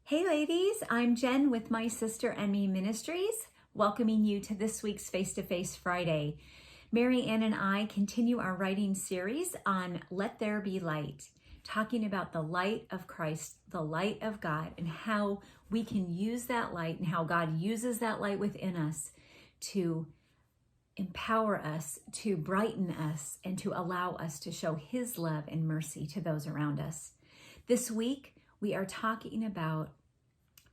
Hey ladies, I'm Jen with My Sister and Me Ministries, welcoming you to this week's Face-to-Face Friday. Mary Ann and I continue our writing series on Let There Be Light, talking about the light of Christ, the light of God, and how we can use that light and how God uses that light within us to empower us, to brighten us, and to allow us to show His love and mercy to those around us. This week, we are talking about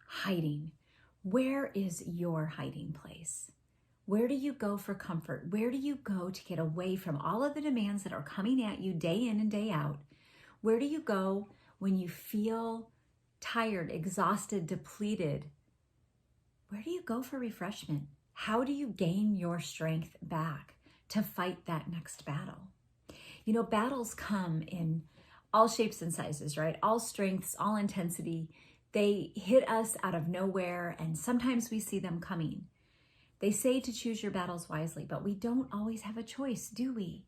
hiding. Where is your hiding place? Where do you go for comfort? Where do you go to get away from all of the demands that are coming at you day in and day out? Where do you go when you feel tired, exhausted, depleted? Where do you go for refreshment? How do you gain your strength back to fight that next battle? You know, battles come in all shapes and sizes, right? All strengths, all intensity. They hit us out of nowhere, and sometimes we see them coming. They say to choose your battles wisely, but we don't always have a choice, do we?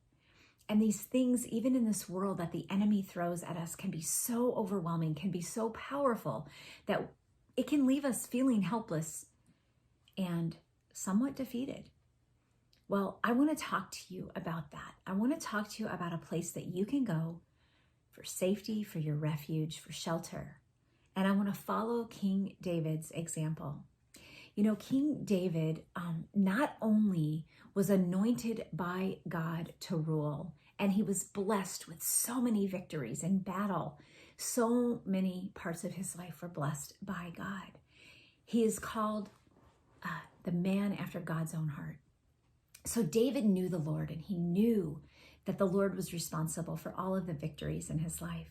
And these things, even in this world that the enemy throws at us, can be so overwhelming, can be so powerful that it can leave us feeling helpless and somewhat defeated. Well, I want to talk to you about that. I want to talk to you about a place that you can go for safety, for your refuge, for shelter. And I want to follow King David's example. You know, King David not only was anointed by God to rule, and he was blessed with so many victories in battle. So many parts of his life were blessed by God. He is called the man after God's own heart. So David knew the Lord, and he knew that the Lord was responsible for all of the victories in his life.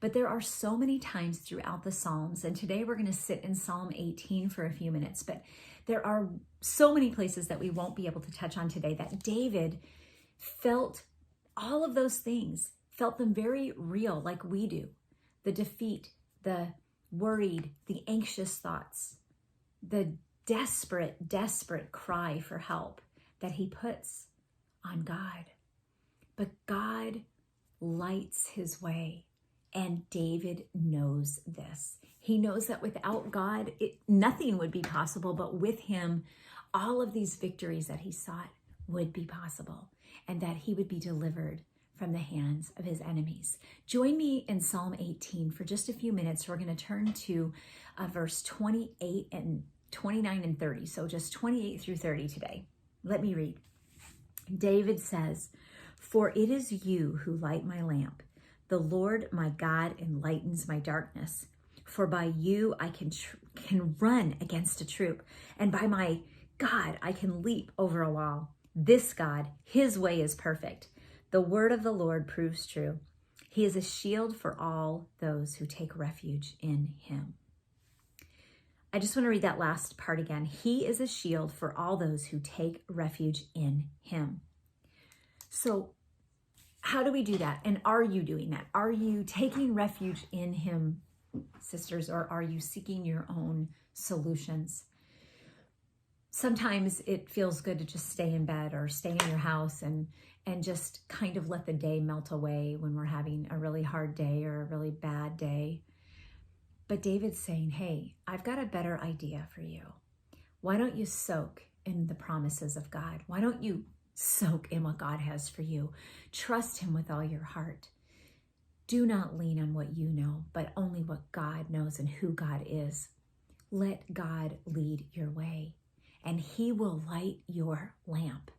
But there are so many times throughout the Psalms, and today we're going to sit in Psalm 18 for a few minutes, but there are so many places that we won't be able to touch on today that David felt all of those things, felt them very real like we do. The defeat, the worried, the anxious thoughts, the desperate cry for help that he puts on God. But God lights his way. And David knows this. He knows that without God, nothing would be possible, but with him, all of these victories that he sought would be possible, and that he would be delivered from the hands of his enemies. Join me in Psalm 18 for just a few minutes. We're going to turn to verse 28 and 29 and 30. So just 28 through 30 today. Let me read. David says, "For it is you who light my lamp. The Lord my God enlightens my darkness. For by you I can run against a troop, and by my God I can leap over a wall. This God, his way is perfect. The word of the Lord proves true. He is a shield for all those who take refuge in him." I just want to read that last part again. He is a shield for all those who take refuge in him. So how do we do that? And are you doing that? Are you taking refuge in him, sisters, or are you seeking your own solutions? Sometimes it feels good to just stay in bed or stay in your house and just kind of let the day melt away when we're having a really hard day or a really bad day. But David's saying, hey, I've got a better idea for you. Why don't you soak in the promises of God? Why don't you soak in what God has for you? Trust him with all your heart. Do not lean on what you know, but only what God knows and who God is. Let God lead your way, and he will light your lamp.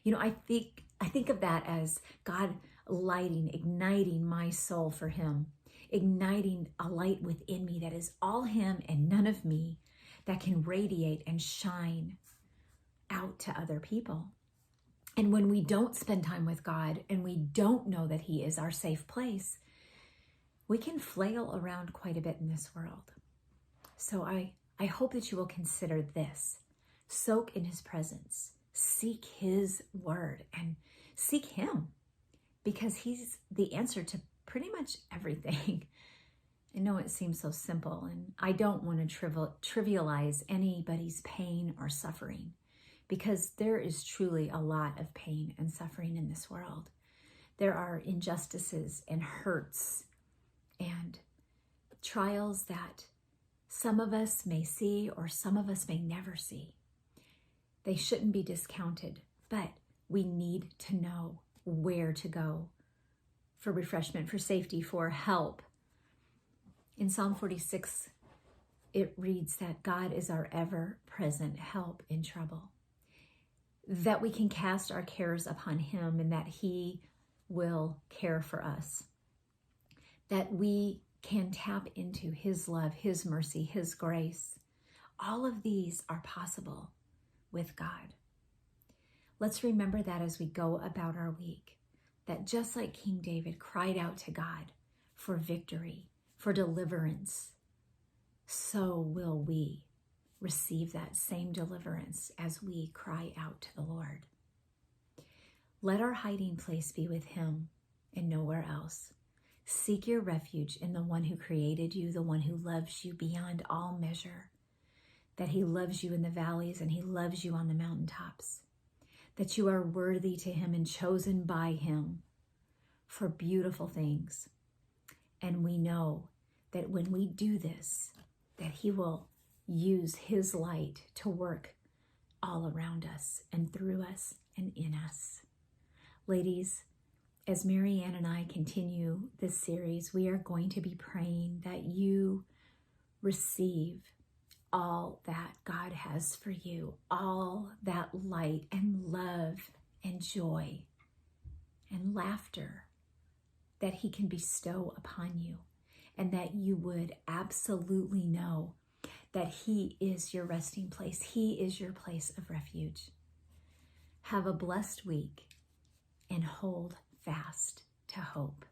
You know, I think of that as God lighting, igniting my soul for him, igniting a light within me that is all him and none of me, that can radiate and shine out to other people. And when we don't spend time with God and we don't know that he is our safe place, we can flail around quite a bit in this world. So I hope that you will consider this. Soak in his presence. Seek his word and seek him, because he's the answer to pretty much everything. I know it seems so simple, and I don't want to trivialize anybody's pain or suffering, because there is truly a lot of pain and suffering in this world. There are injustices and hurts and trials that some of us may see or some of us may never see. They shouldn't be discounted, but we need to know where to go for refreshment, for safety, for help. In Psalm 46, it reads that God is our ever-present help in trouble, that we can cast our cares upon him and that he will care for us, that we can tap into his love, his mercy, his grace. All of these are possible with God. Let's remember that as we go about our week, that just like King David cried out to God for victory, for deliverance, so will we receive that same deliverance as we cry out to the Lord. Let our hiding place be with him and nowhere else. Seek your refuge in the one who created you, the one who loves you beyond all measure, that he loves you in the valleys and he loves you on the mountaintops, that you are worthy to him and chosen by him for beautiful things. And we know that when we do this, that he will use his light to work all around us and through us and in us. Ladies, as Mary Ann and I continue this series, we are going to be praying that you receive all that God has for you, all that light and love and joy and laughter that he can bestow upon you, and that you would absolutely know that he is your resting place. He is your place of refuge. Have a blessed week and hold fast to hope.